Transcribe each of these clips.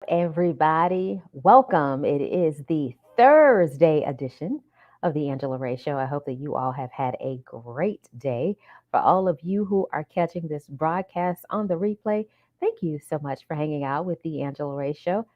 everybody? Welcome. It is the Thursday edition of the Angela Ray Show. I hope that you all have had a great day. For all of you who are catching this broadcast on the replay, thank you so much for hanging out with the Angela Ray Show.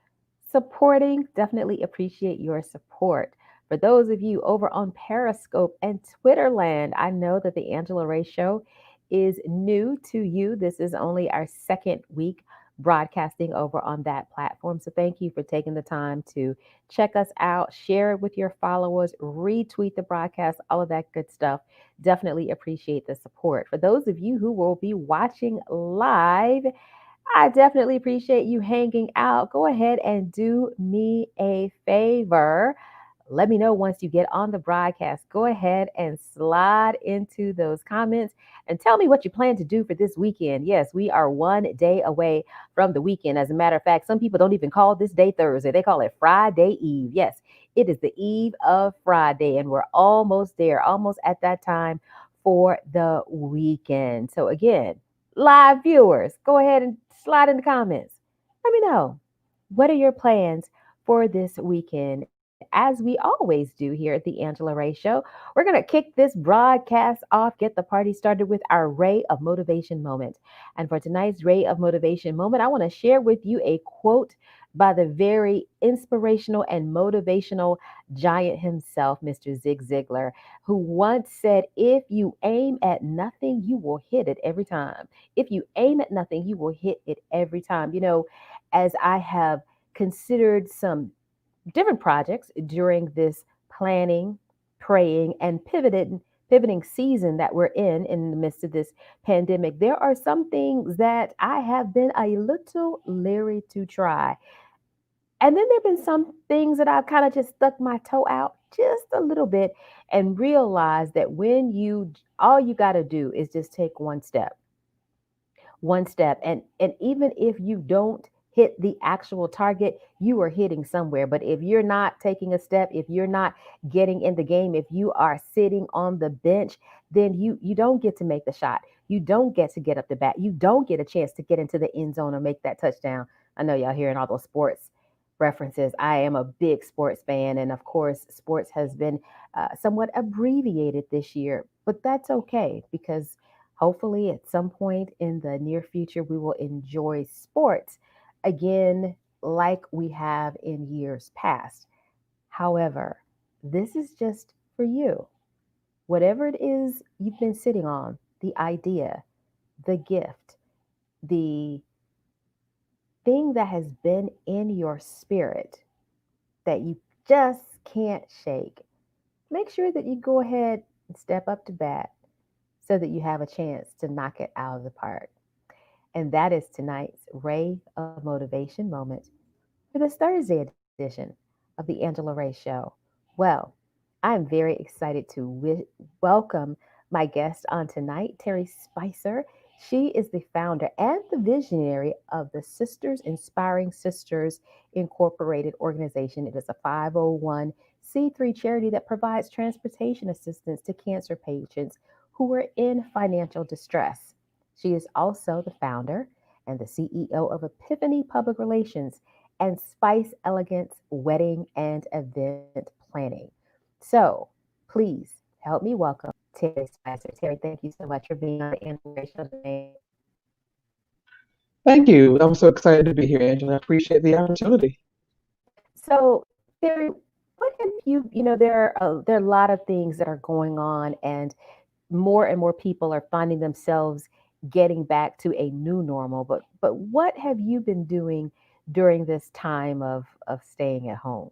Supporting, definitely appreciate your support. For those of you over on Periscope and Twitterland, I know that the Angela Ray Show is new to you. This is only our second week broadcasting over on that platform. So thank you for taking the time to check us out, share it with your followers, retweet the broadcast, all of that good stuff. Definitely appreciate the support. For those of you who will be watching live, I definitely appreciate you hanging out. Go ahead and do me a favor. Let me know once you get on the broadcast. Go ahead and slide into those comments and tell me what you plan to do for this weekend. Yes, we are one day away from the weekend. As a matter of fact, some people don't even call this day Thursday, they call it Friday Eve. Yes, it is the eve of Friday, and we're almost there, almost at that time for the weekend. So, again, live viewers, go ahead and slide in the comments. Let me know. What are your plans for this weekend? As we always do here at the Angela Ray Show, we're going to kick this broadcast off, get the party started with our Ray of Motivation moment. And for tonight's Ray of Motivation moment, I want to share with you a quote by the very inspirational and motivational giant himself, Mr. Zig Ziglar, who once said, "If you aim at nothing, you will hit it every time. If you aim at nothing, you will hit it every time." As I have considered some different projects during this planning, praying, and pivoting season that we're in the midst of this pandemic, there are some things that I have been a little leery to try. And then there have been some things that I've kind of just stuck my toe out just a little bit and realized that when you all you got to do is just take one step, and even if you don't hit the actual target, you are hitting somewhere. But if you're not taking a step, if you're not getting in the game, if you are sitting on the bench, then you don't get to make the shot. You don't get to get up the bat. You don't get a chance to get into the end zone or make that touchdown. I know y'all hearing all those sports references. I am a big sports fan, and of course sports has been somewhat abbreviated this year, but that's okay because hopefully, at some point in the near future, we will enjoy sports again like we have in years past. However, this is just for you. Whatever it is you've been sitting on, the idea, the gift, the thing that has been in your spirit that you just can't shake, make sure that you go ahead and step up to bat so that you have a chance to knock it out of the park. And that is tonight's Ray of Motivation moment for this Thursday edition of the Angela Ray Show. Well, I'm very excited to welcome my guest on tonight, Terry Spicer. She is the founder and the visionary of the Sisters Inspiring Sisters Incorporated organization. It is a 501(c)(3) charity that provides transportation assistance to cancer patients who are in financial distress. She is also the founder and the CEO of Epiphany Public Relations and Spice Elegance Wedding and Event Planning. So please help me welcome Terry Spicer. Terry, thank you so much for being on the Angela Show tonight. Thank you. I'm so excited to be here, Angela. I appreciate the opportunity. So, Terry, what have there are a lot of things that are going on, and more people are finding themselves getting back to a new normal. But what have you been doing during this time of staying at home?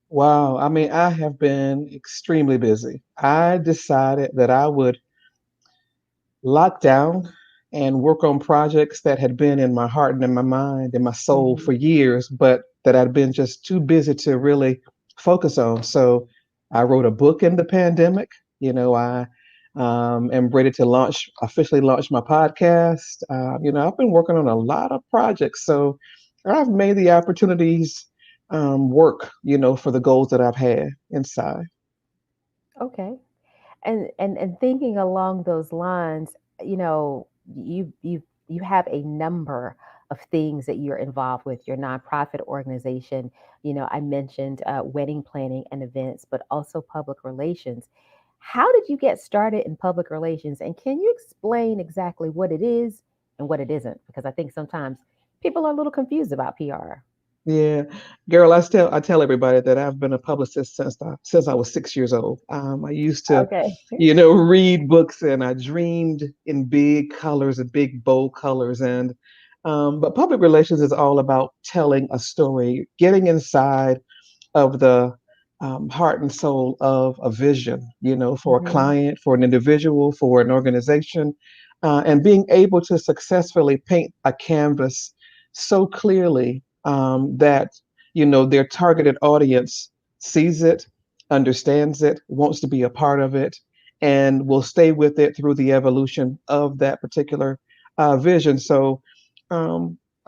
Wow. I mean, I have been extremely busy. I decided that I would lock down and work on projects that had been in my heart and in my mind and my soul Hmm. for years, but that I'd been just too busy to really focus on. So I wrote a book in the pandemic. I am ready to officially launch my podcast. I've been working on a lot of projects. So I've made the opportunities work, for the goals that I've had inside. Okay. And thinking along those lines, you know, you have a number of things that you're involved with, your nonprofit organization. I mentioned wedding planning and events, but also public relations. How did you get started in public relations? And can you explain exactly what it is and what it isn't? Because I think sometimes people are a little confused about PR. Yeah, girl, I tell everybody that I've been a publicist since I was 6 years old. I used to, Okay. read books, and I dreamed in big colors and big bold colors. And but public relations is all about telling a story, getting inside of the heart and soul of a vision, for a Hmm. client, for an individual, for an organization, and being able to successfully paint a canvas so clearly that, their targeted audience sees it, understands it, wants to be a part of it, and will stay with it through the evolution of that particular vision. So,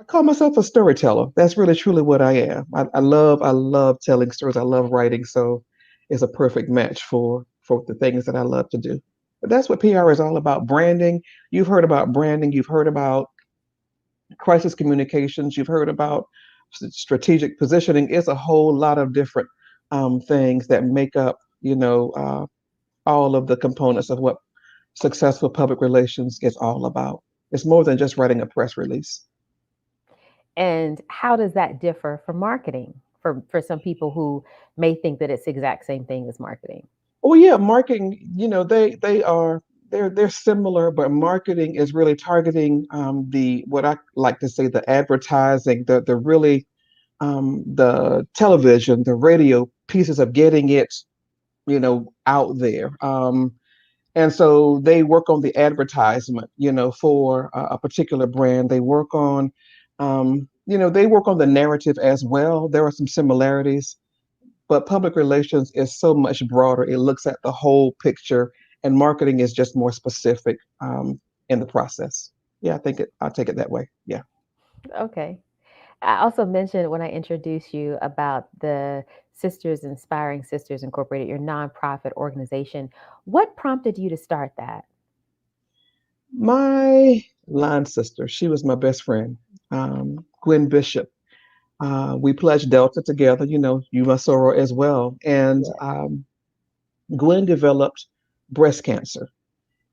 I call myself a storyteller. That's really truly what I am. I love telling stories. I love writing, so it's a perfect match for the things that I love to do. But that's what PR is all about. Branding. You've heard about branding. You've heard about crisis communications. You've heard about strategic positioning. It's a whole lot of different things that make up, all of the components of what successful public relations is all about. It's more than just writing a press release. And how does that differ from marketing for some people who may think that it's the exact same thing as marketing? Well, yeah, marketing, they're similar, but marketing is really targeting the what I like to say the advertising, the really the television, the radio pieces of getting it, out there. And so they work on the advertisement, for a particular brand. They work on the narrative as well. There are some similarities, but public relations is so much broader. It looks at the whole picture, and marketing is just more specific in the process. Yeah, I'll take it that way. Yeah. Okay. I also mentioned when I introduced you about the Sisters Inspiring Sisters Incorporated, your nonprofit organization. What prompted you to start that? My line sister, she was my best friend, Gwen Bishop. We pledged Delta together, you must sorrow as well. And Yeah. Gwen developed breast cancer.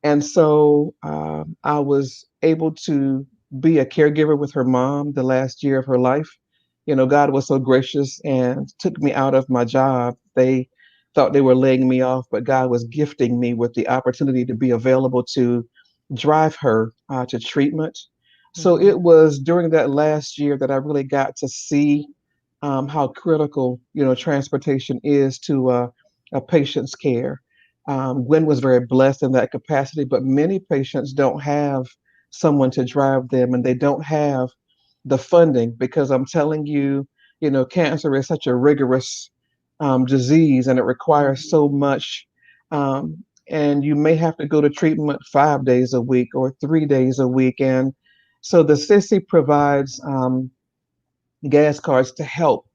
And so I was able to be a caregiver with her mom the last year of her life. God was so gracious and took me out of my job. They thought they were laying me off, but God was gifting me with the opportunity to be available to drive her to treatment. So Hmm. it was during that last year that I really got to see how critical, transportation is to a patient's care. Gwen was very blessed in that capacity, but many patients don't have someone to drive them, and they don't have the funding because I'm telling you, cancer is such a rigorous disease, and it requires Hmm. so much. And you may have to go to treatment 5 days a week or 3 days a week. And so the SISI provides gas cards to help,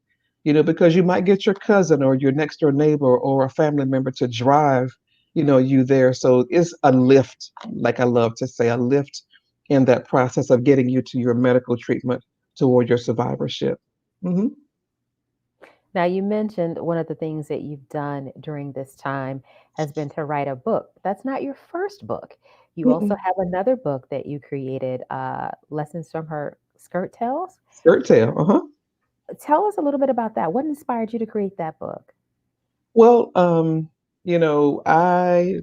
because you might get your cousin or your next door neighbor or a family member to drive, you there. So it's a lift, like I love to say, a lift in that process of getting you to your medical treatment toward your survivorship. Hmm. Now, you mentioned one of the things that you've done during this time has been to write a book. But that's not your first book. You also Mm-mm. have another book that you created, Lessons from Her Skirt Tales. Skirt tail. Uh-huh. Tell us a little bit about that. What inspired you to create that book? Well, I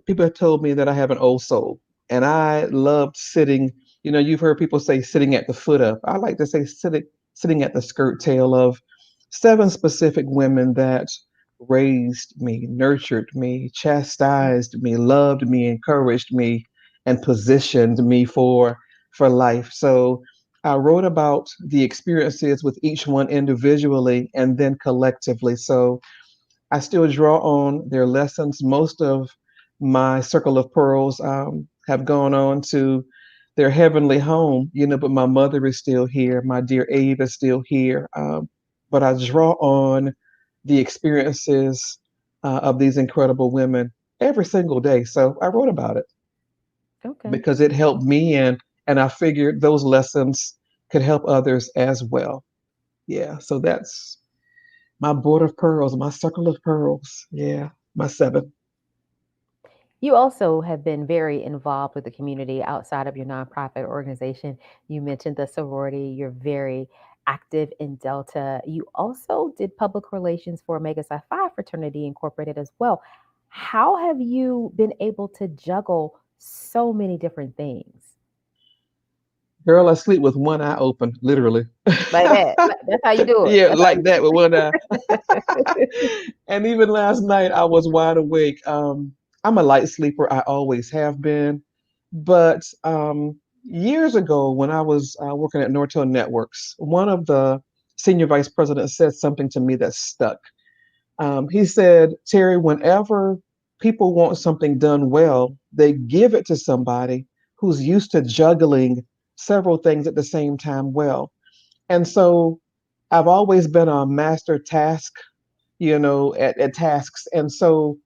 people have told me that I have an old soul, and I loved sitting. You've heard people say sitting at the foot of. I like to say sitting at the skirt tail of seven specific women that raised me, nurtured me, chastised me, loved me, encouraged me, and positioned me for life. So I wrote about the experiences with each one individually and then collectively. So I still draw on their lessons. Most of my circle of pearls have gone on to their heavenly home, but my mother is still here. My dear Abe is still here. But I draw on the experiences of these incredible women every single day. So I wrote about it Okay. because it helped me, and I figured those lessons. could help others as well. Yeah, so that's my board of pearls, my circle of pearls. Yeah, my seven. You also have been very involved with the community outside of your nonprofit organization. You mentioned the sorority, you're very active in Delta. You also did public relations for Omega Psi Phi Fraternity Incorporated as well. How have you been able to juggle so many different things? Girl, I sleep with one eye open, literally. Like that. That's how you do it. Yeah, That's how like you that with one eye. do And even last night, I was wide awake. I'm a light sleeper. I always have been. But years ago, when I was working at Nortel Networks, one of the senior vice presidents said something to me that stuck. He said, Terry, whenever people want something done well, they give it to somebody who's used to juggling several things at the same time well. And so I've always been a master task, at tasks. And so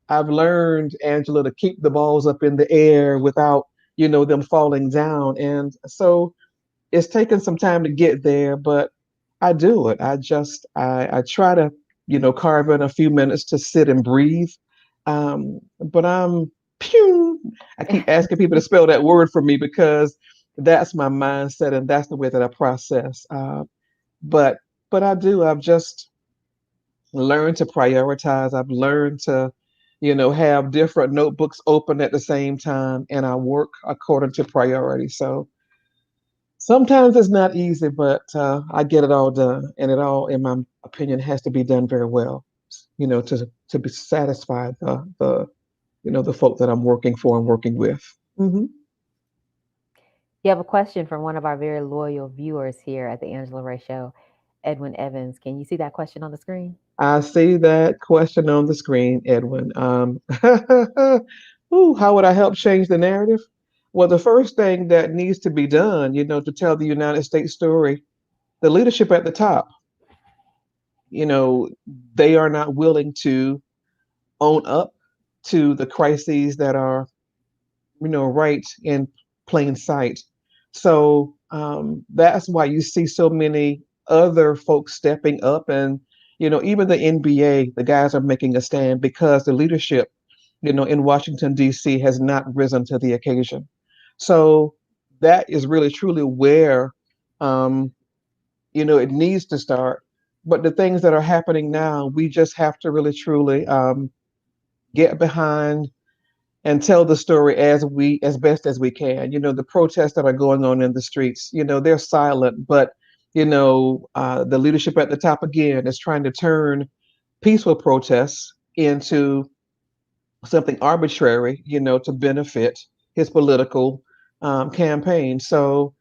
I've learned, Angela, to keep the balls up in the air without, them falling down. And so it's taken some time to get there, but I do it. I try to, carve in a few minutes to sit and breathe. But I'm pew. I keep asking people to spell that word for me because that's my mindset and that's the way that I process. But but I do. I've just learned to prioritize. I've learned to, have different notebooks open at the same time, and I work according to priority. So sometimes it's not easy, but I get it all done, and it all, in my opinion, has to be done very well. To be satisfied the folk that I'm working for and working with. Hmm. You have a question from one of our very loyal viewers here at the Angela Ray Show, Edwin Evans. Can you see that question on the screen? I see that question on the screen, Edwin. Ooh, how would I help change the narrative? Well, the first thing that needs to be done, to tell the United States story, the leadership at the top, you know, they are not willing to own up to the crises that are, right in plain sight. So that's why you see so many other folks stepping up, and even the NBA, the guys are making a stand because the leadership, in Washington D.C. has not risen to the occasion. So that is really truly where um, it needs to start. But the things that are happening now, we just have to really truly get behind and tell the story as best as we can. The protests that are going on in the streets, they're silent, but the leadership at the top again is trying to turn peaceful protests into something arbitrary, to benefit his political campaign. So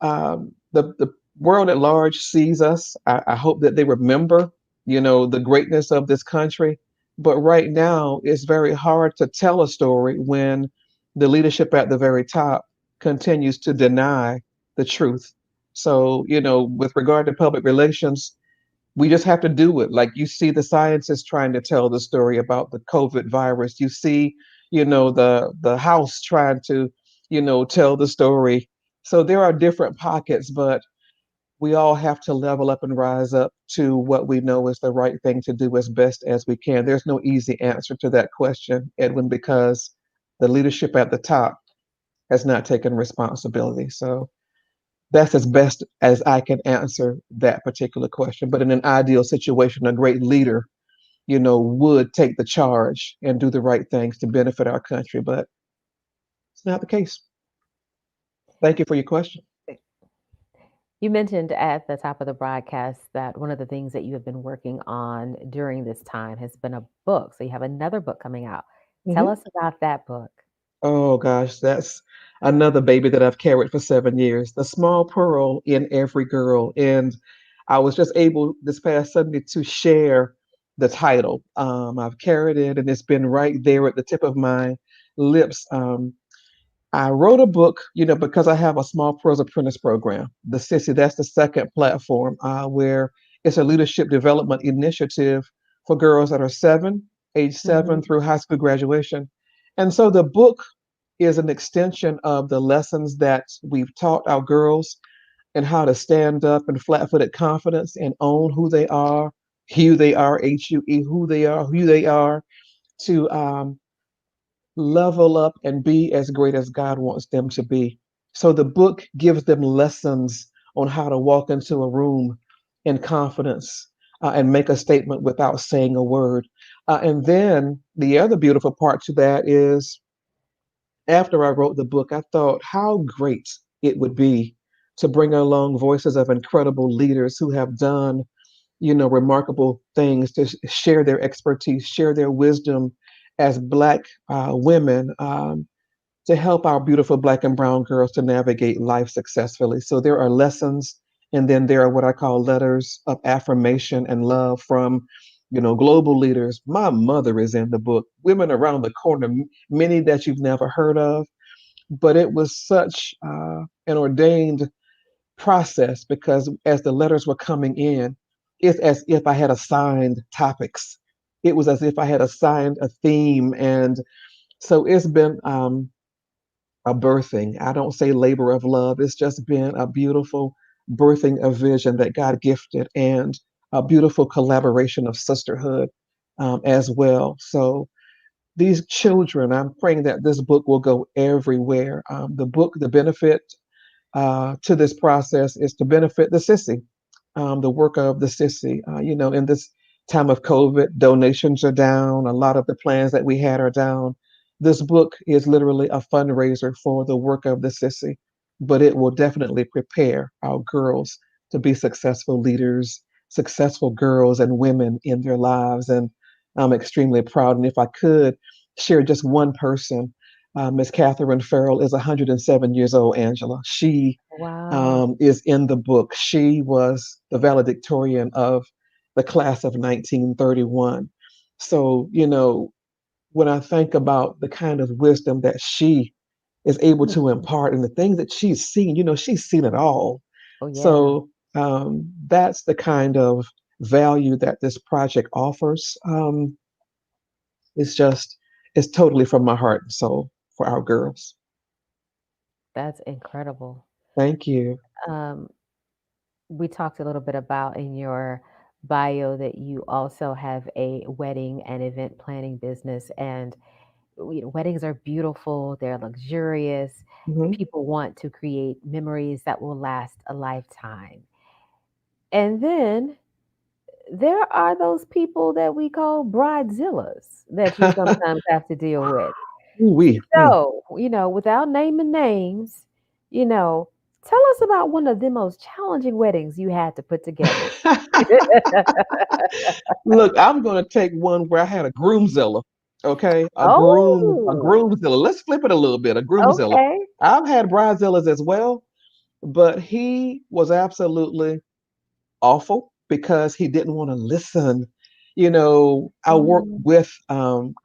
the world at large sees us. I hope that they remember, the greatness of this country. But right now, it's very hard to tell a story when the leadership at the very top continues to deny the truth. So, with regard to public relations, we just have to do it. Like you see the scientists trying to tell the story about the COVID virus. You see, the House trying to, tell the story. So there are different pockets, but we all have to level up and rise up to what we know is the right thing to do as best as we can. There's no easy answer to that question, Edwin, because the leadership at the top has not taken responsibility. So that's as best as I can answer that particular question. But in an ideal situation, a great leader, would take the charge and do the right things to benefit our country. But it's not the case. Thank you for your question. You mentioned at the top of the broadcast that one of the things that you have been working on during this time has been a book. So you have another book coming out. Tell Mhm. us about that book. Oh gosh, that's another baby that I've carried for 7 years. The small pearl in every girl. And I was just able this past Sunday to share the title. I've carried it and it's been right there at the tip of my lips. I wrote a book, because I have a small pearls apprentice program. The SISI, that's the second platform where it's a leadership development initiative for girls that are age Hmm. 7 through high school graduation. And so the book is an extension of the lessons that we've taught our girls. and how to stand up in flat-footed confidence and own who they are, HUE, who they are, to level up and be as great as God wants them to be. So the book gives them lessons on how to walk into a room in confidence and make a statement without saying a word. And then the other beautiful part to that is after I wrote the book, I thought how great it would be to bring along voices of incredible leaders who have done, remarkable things to share their expertise, share their wisdom as Black women, to help our beautiful Black and brown girls to navigate life successfully. So there are lessons, and then there are what I call letters of affirmation and love from, global leaders. My mother is in the book, women around the corner, many that you've never heard of, but it was such an ordained process because as the letters were coming in, it's as if I had assigned topics. It was as if I had assigned a theme. And so it's been a birthing. I don't say labor of love. It's just been a beautiful birthing of vision that God gifted and a beautiful collaboration of sisterhood as well. So these children, I'm praying that this book will go everywhere. The book, the benefit to this process is to benefit the SISI, the work of the SISI. In this time of COVID, donations are down. A lot of the plans that we had are down. This book is literally a fundraiser for the work of the SISI, but it will definitely prepare our girls to be successful leaders, successful girls and women in their lives. And I'm extremely proud. And if I could share just one person, Miss Catherine Farrell is 107 years old, Angela. She Wow. is in the book. She was the valedictorian of the class of 1931. So, when I think about the kind of wisdom that she is able to Mhm. impart and the things that she's seen it all. Oh, yeah. So that's the kind of value that this project offers. It's just, it's totally from my heart and soul for our girls. That's incredible. Thank you. Um, we talked a little bit about in your bio that you also have a wedding and event planning business, and weddings are beautiful, they're luxurious. Mhm. People want to create memories that will last a lifetime. And then there are those people that we call bridezillas that you sometimes have to deal with. Ooh-wee. Mm. So, without naming names, you know, tell us about one of the most challenging weddings you had to put together. Look, I'm going to take one where I had a groomzilla. Okay, a Oh, groomzilla. Let's flip it a little bit. A groomzilla. okay. I've had bridezillas as well, but he was absolutely awful because he didn't want to listen. I work Mm, with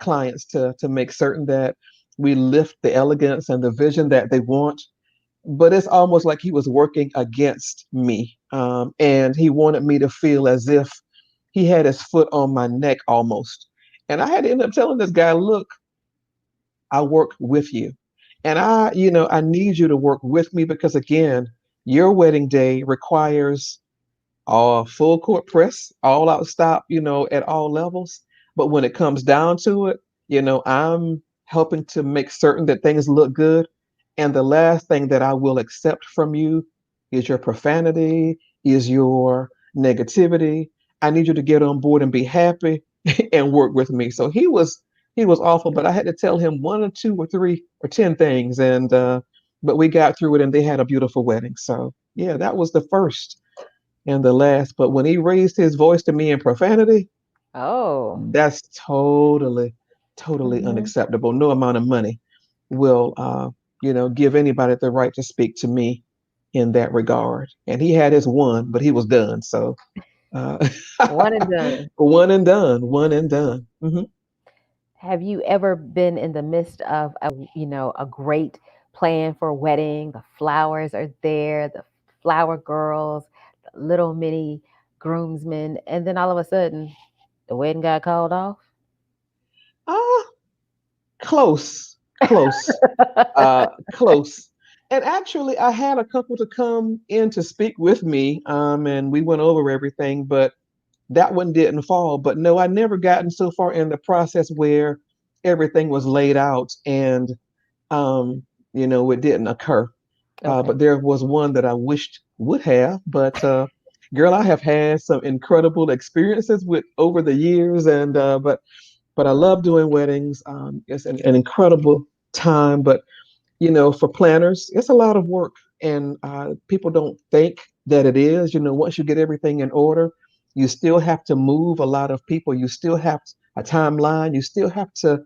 clients to make certain that we lift the elegance and the vision that they want, but it's almost like he was working against me. And he wanted me to feel as if he had his foot on my neck almost. And I had to end up telling this guy, look, I work with you. And I need you to work with me because, again, your wedding day requires full court press, all out stop, at all levels. But when it comes down to it, I'm helping to make certain that things look good. And the last thing that I will accept from you is your profanity, is your negativity. I need you to get on board and be happy and work with me. So he was awful, but I had to tell him one or two or three or 10 things. And but we got through it and they had a beautiful wedding. So yeah, that was the first and the last. But when he raised his voice to me in profanity, oh. that's totally, totally Hmm. unacceptable. No amount of money will, give anybody the right to speak to me in that regard. And he had his one, but he was done. So, uh, One and done. one and done, one and done. Have you ever been in the midst of a great plan for a wedding? The flowers are there, the flower girls, the little mini groomsmen, and then all of a sudden the wedding got called off? Ah, close, close, close. And actually, I had a couple to come in to speak with me, and we went over everything, but that one didn't fall. But no, I never gotten so far in the process where everything was laid out and, um, it didn't occur. Okay. But there was one that I wished would have. But girl, I have had some incredible experiences with over the years, and but I love doing weddings. It's an incredible time, but for planners, it's a lot of work, and people don't think that it is. Once you get everything in order, you still have to move a lot of people. You still have a timeline. You still have to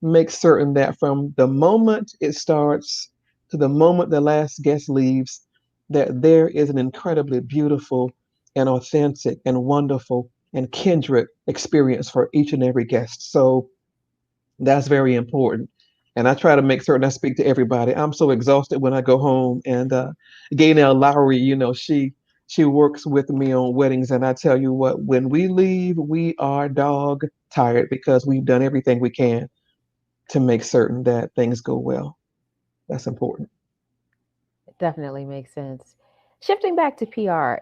make certain that from the moment it starts to the moment the last guest leaves, that there is an incredibly beautiful and authentic and wonderful and kindred experience for each and every guest. So that's very important. And I try to make certain I speak to everybody. I'm so exhausted when I go home. And Gaynell Lowry, she works with me on weddings, and I tell you what, when we leave, we are dog tired because we've done everything we can to make certain that things go well. That's important. It definitely makes sense. Shifting back to PR,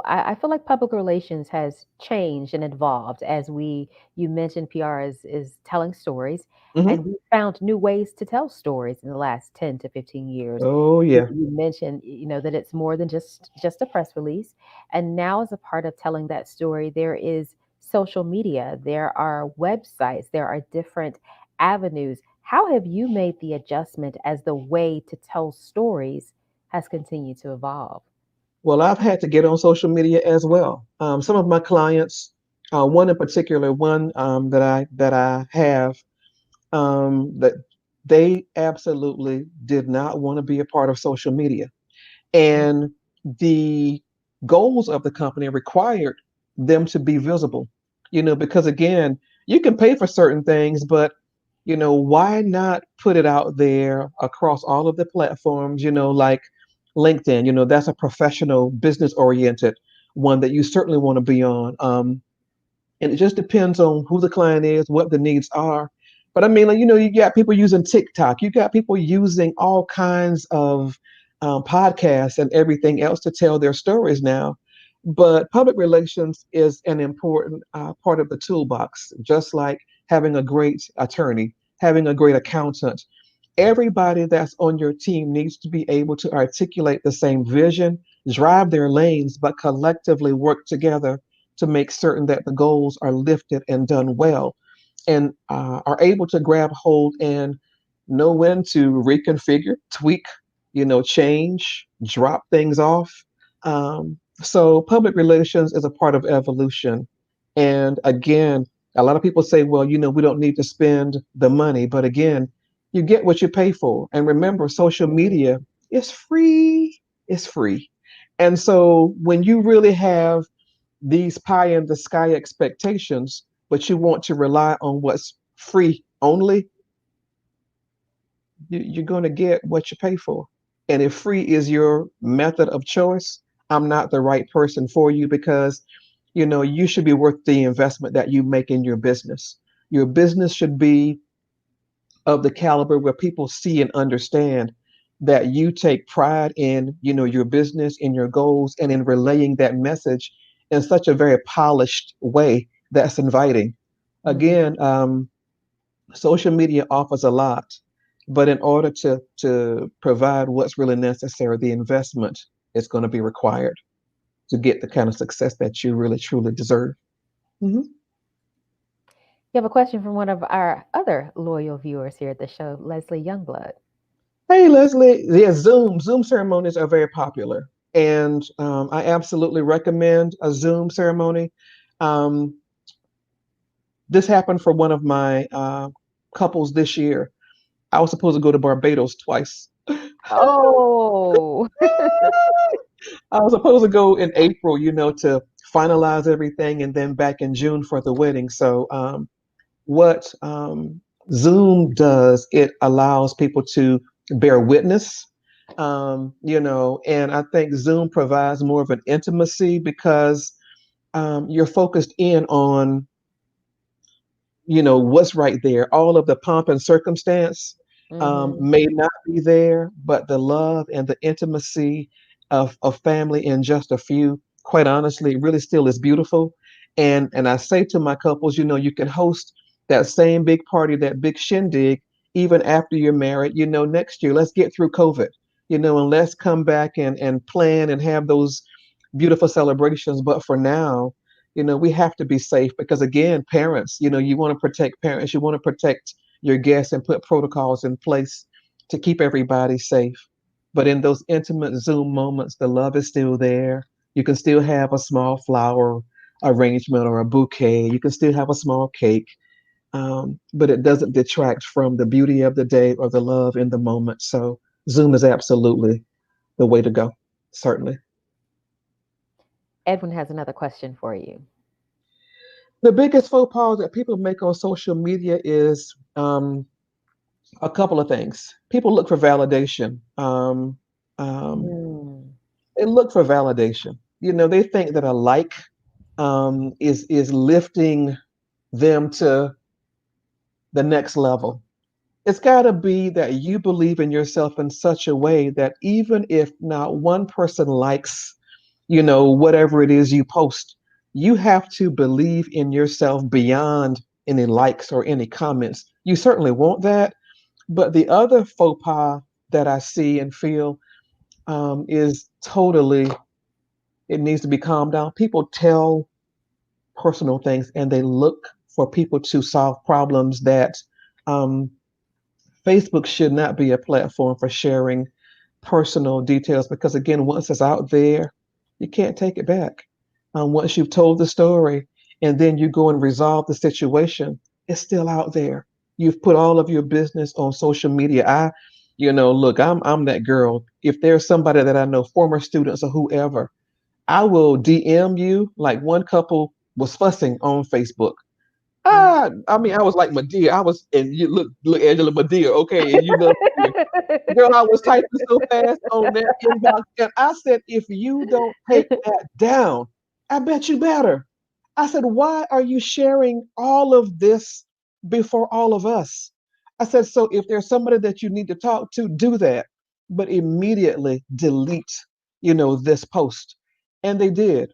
I feel like public relations has changed and evolved as you mentioned PR is telling stories, Hmm. and we found new ways to tell stories in the last 10 to 15 years. Oh You, yeah. you mentioned, that it's more than just a press release. And now as a part of telling that story, there is social media, there are websites, there are different avenues. How have you made the adjustment as the way to tell stories has continued to evolve? Well, I've had to get on social media as well. Some of my clients, one in particular, one that I have, that they absolutely did not want to be a part of social media. Mm. And the goals of the company required them to be visible, because again, you can pay for certain things, but why not put it out there across all of the platforms, like LinkedIn, that's a professional business oriented one that you certainly want to be on. And it just depends on who the client is, what the needs are. But I mean, like, you got people using TikTok, you got people using all kinds of podcasts and everything else to tell their stories now. But public relations is an important part of the toolbox, just like having a great attorney, having a great accountant. Everybody that's on your team needs to be able to articulate the same vision, drive their lanes, but collectively work together to make certain that the goals are lifted and done well, and are able to grab hold and know when to reconfigure, tweak, change, drop things off. So public relations is a part of evolution. And again, a lot of people say, well, we don't need to spend the money. But again, you get what you pay for. And remember, social media is free. It's free. And so when you really have these pie in the sky expectations, but you want to rely on what's free only, you're going to get what you pay for. And if free is your method of choice, I'm not the right person for you, because you should be worth the investment that you make in your business. Your business should be of the caliber where people see and understand that you take pride in your business, in your goals, and in relaying that message in such a very polished way that's inviting. Hmm. Again, social media offers a lot, but in order to provide what's really necessary, the investment is going to be required to get the kind of success that you really truly deserve. Hmm. You have a question from one of our other loyal viewers here at the show, Leslie Youngblood. Hey, Leslie. Yeah, Zoom ceremonies are very popular, and I absolutely recommend a Zoom ceremony. Um, this happened for one of my couples this year. I was supposed to go to Barbados twice. Oh, I was supposed to go in April, to finalize everything, and then back in June for the wedding. So, what Zoom does, it allows people to bear witness, and I think Zoom provides more of an intimacy because you're focused in on, what's right there. All of the pomp and circumstance hmm, may not be there, but the love and the intimacy of family in just a few, quite honestly, really still is beautiful. And I say to my couples, you can host that same big party, that big shindig, even after you're married. Next year, let's get through COVID, and let's come back and plan and have those beautiful celebrations. But for now, we have to be safe because again, parents, you want to protect parents, you want to protect your guests and put protocols in place to keep everybody safe. But in those intimate Zoom moments, the love is still there. You can still have a small flower arrangement or a bouquet. You can still have a small cake, but it doesn't detract from the beauty of the day or the love in the moment. So Zoom is absolutely the way to go, certainly. Edwin has another question for you. The biggest faux pas that people make on social media is a couple of things. People look for validation. Um, Mm, they look for validation. They think that a like is lifting them to the next level. It's got to be that you believe in yourself in such a way that even if not one person likes, whatever it is you post, you have to believe in yourself beyond any likes or any comments. You certainly want that. But the other faux pas that I see and feel is totally, it needs to be calmed down. People tell personal things and they look for people to solve problems that um, Facebook should not be a platform for sharing personal details because, again, once it's out there, you can't take it back. Once you've told the story and then you go and resolve the situation, it's still out there. You've put all of your business on social media. Look, I'm that girl. If there's somebody that I know, former students or whoever, I will DM you. Like one couple was fussing on Facebook. mm. I mean, I was like Medea. I was, and you look, Angela Medea, okay, and you know, girl, I was typing so fast on that inbox, and I said, if you don't take that down, I bet you better. I said, why are you sharing all of this before all of us? I said, so if there's somebody that you need to talk to, do that, but immediately delete, this post, and they did,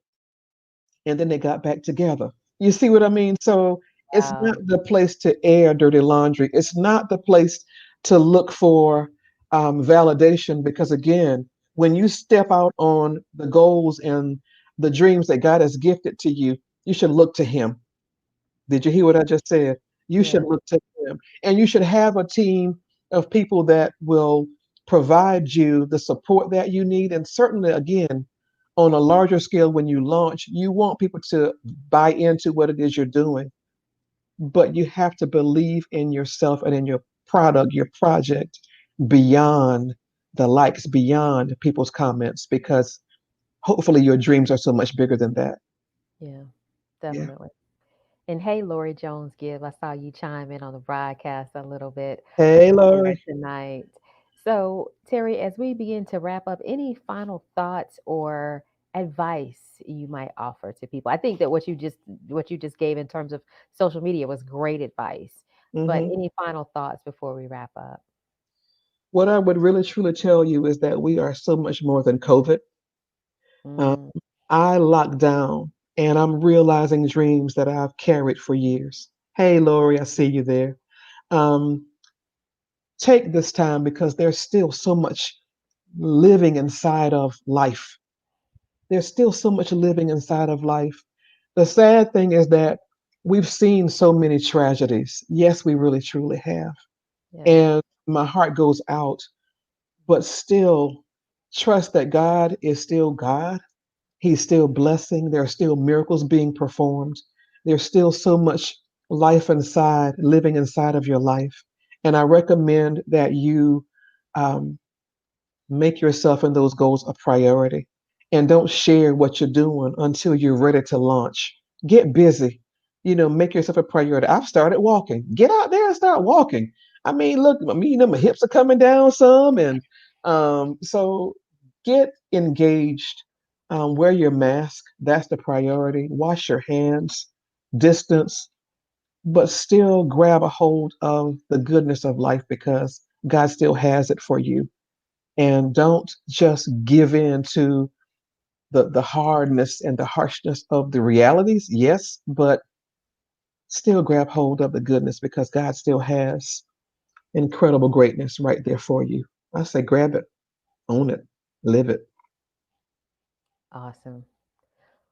and then they got back together. You see what I mean? So it's not Wow. the place to air dirty laundry. It's not the place to look for validation because, again, when you step out on the goals and the dreams that God has gifted to you, you should look to Him. Did you hear what I just said? You should Yeah. look to Him. And you should have a team of people that will provide you the support that you need. And certainly, again, on a larger scale, when you launch, you want people to buy into what it is you're doing, but you have to believe in yourself and in your product, your project, beyond the likes, beyond people's comments, because hopefully your dreams are so much bigger than that. Yeah, Yeah. definitely. And hey, Lori Jones Gibb, I saw you chime in on the broadcast a little bit Hey, earlier Lori. tonight. So, Terry, as we begin to wrap up, any final thoughts or advice you might offer to people? I think that what you just gave in terms of social media was great advice. But hmm any final thoughts before we wrap up? What I would really truly tell you is that we are so much more than COVID. Um, Mm, I locked down and I'm realizing dreams that I've carried for years. Hey, Lori, I see you there. Um, take this time because there's still so much living inside of life. There's still so much living inside of life. The sad thing is that we've seen so many tragedies. Yes, we really truly have. yeah, And my heart goes out, but still trust that God is still God. He's still blessing. There are still miracles being performed. There's still so much life inside, living inside of your life. And I recommend that you um, make yourself and those goals a priority. And don't share what you're doing until you're ready to launch. Get busy. Make yourself a priority. I've started walking. Get out there and start walking. I mean, look, my hips are coming down some. And so get engaged. Wear your mask. That's the priority. Wash your hands, distance, but still grab a hold of the goodness of life because God still has it for you. And don't just give in to the hardness and the harshness of the realities, yes, but still grab hold of the goodness because God still has incredible greatness right there for you. I say grab it, own it, live it. Awesome.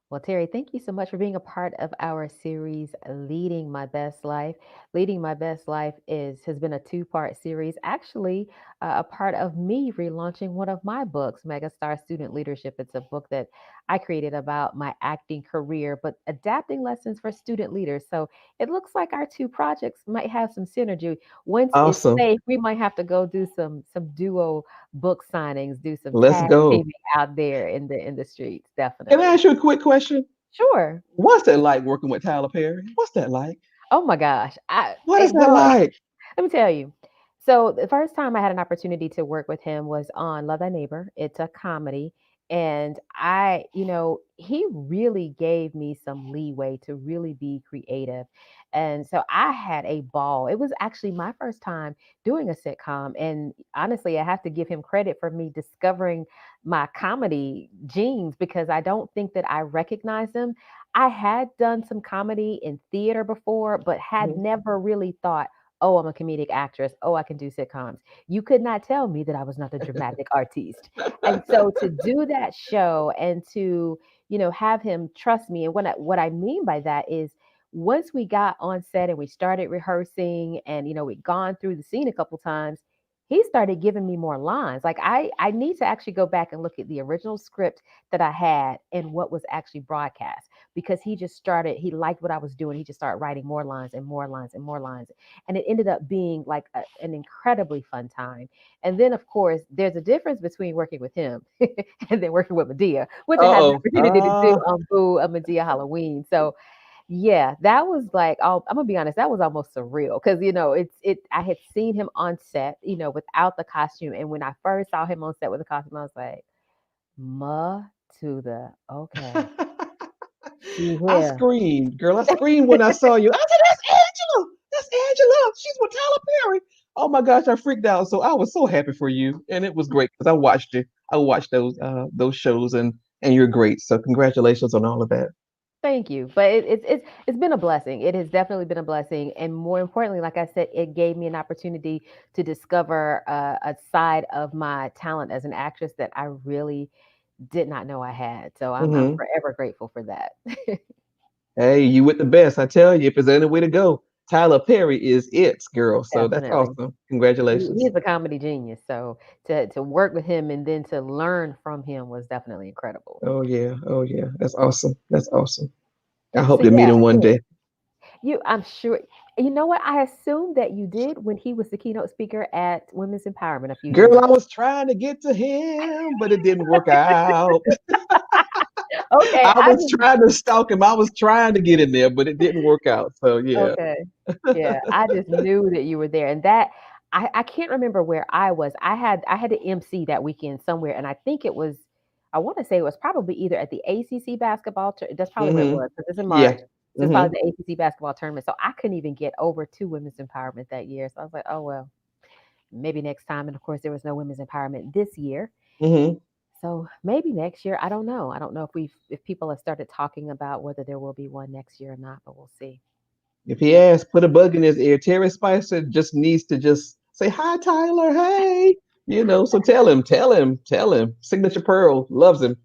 Well, Terry, thank you so much for being a part of our series, Leading My Best Life. Leading My Best Life has been a two-part series, actually a part of me relaunching one of my books, Megastar Student Leadership. It's a book that I created about my acting career, but adapting lessons for student leaders. So it looks like our two projects might have some synergy. Once it's Awesome. safe, we might have to go do some duo book signings, do some Let's tag go. teaming out there in the streets. Can I Definitely. ask you a quick question? Sure. What's that like working with Tyler Perry? What's that like? Oh my gosh. What is that Well, like? let me tell you. So the first time I had an opportunity to work with him was on Love Thy Neighbor. It's a comedy. And he really gave me some leeway to really be creative. And so I had a ball. It was actually my first time doing a sitcom. And honestly, I have to give him credit for me discovering my comedy genes because I don't think that I recognized them. I had done some comedy in theater before, but had Mhm. never really thought, oh, I'm a comedic actress. Oh, I can do sitcoms. You could not tell me that I was not a dramatic artiste. And so to do that show and to, have him trust me. And what I mean by that is once we got on set and we started rehearsing and, we'd gone through the scene a couple times, he started giving me more lines. Like I need to actually go back and look at the original script that I had and what was actually broadcast because he liked what I was doing. He just started writing more lines and more lines and more lines. And it ended up being like an incredibly fun time. And then, of course, there's a difference between working with him and then working with Medea, which I had the Uh-oh. opportunity to do on Boo a Medea Halloween. So yeah, that was like I'm gonna be honest, that was almost surreal because I had seen him on set, without the costume. And when I first saw him on set with the costume, I was like, Ma to the okay. She I here. screamed, girl. I screamed when I saw you. I said, "That's Angela. That's Angela. She's with Tyler Perry." Oh my gosh, I freaked out. So I was so happy for you, and it was great because I watched it. I watched those shows, and you're great. So congratulations on all of that. Thank you. But it's been a blessing. It has definitely been a blessing, and more importantly, like I said, it gave me an opportunity to discover a side of my talent as an actress that I really did not know I had. So I'm Hmm. forever grateful for that. Hey, you with the best. I tell you, if there's any way to go, Tyler Perry is it, girl. So that's Definitely. awesome. He Congratulations. is a comedy genius. So to work with him and then to learn from him was definitely incredible. Oh yeah. Oh yeah. That's awesome. That's awesome. I So hope to meet yeah, him one day. I'm sure. You know what? I assumed that you did when he was the keynote speaker at Women's Empowerment a few years Girl, I ago. was trying to get to him, but it didn't work out. Okay, I was trying to stalk him. I was trying to get in there, but it didn't work out. So yeah. okay. Yeah, I just knew that you were there, and that I can't remember where I was. I had to MC that weekend somewhere, and I think it was. I want to say it was probably either at the ACC basketball. That's probably what it Hmm. was because it's in Yeah. March. So it's Hmm. probably the ACC basketball tournament. So I couldn't even get over to women's empowerment that year. So I was like, oh well, maybe next time. And of course, there was no women's empowerment this year. Hmm. So maybe next year. I don't know. I don't know if people have started talking about whether there will be one next year or not, but we'll see. If he asks, put a bug in his ear. Terry Spicer just needs to just say hi, Tyler. Hey, So tell him. Signature Pearl loves him.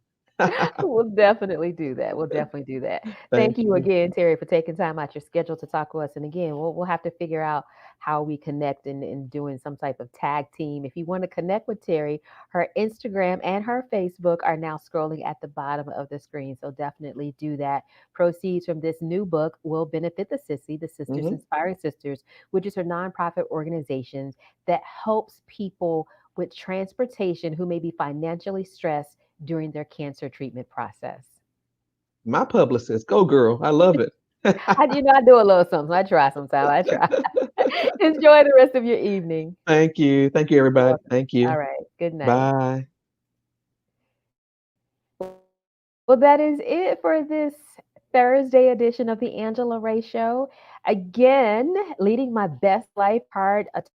We'll definitely do that. We'll definitely do that. Thank Thank you you. again, Terry, for taking time out your schedule to talk with us. And again, we'll have to figure out how we connect and doing some type of tag team. If you want to connect with Terry, her Instagram and her Facebook are now scrolling at the bottom of the screen. So definitely do that. Proceeds from this new book will benefit the SISI, the Sisters Hmm. Inspiring Sisters, which is her nonprofit organization that helps people with transportation who may be financially stressed during their cancer treatment process. My publicist, go girl. I love it. I do a little something. I try sometimes. I try. Enjoy the rest of your evening. Thank you. Thank you, You're everybody. welcome. Thank you. All right. Good night. Bye. Well, that is it for this Thursday edition of the Angela Ray Show. Again, leading my best life part, a two-part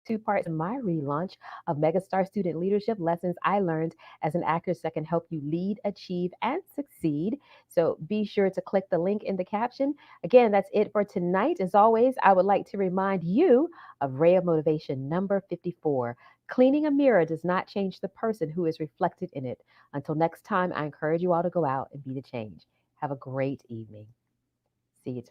series. two parts of my relaunch of Megastar Student Leadership Lessons I Learned as an Actress that can help you lead, achieve, and succeed. So be sure to click the link in the caption. Again, that's it for tonight. As always, I would like to remind you of Ray of Motivation number 54. Cleaning a mirror does not change the person who is reflected in it. Until next time, I encourage you all to go out and be the change. Have a great evening. See you tomorrow.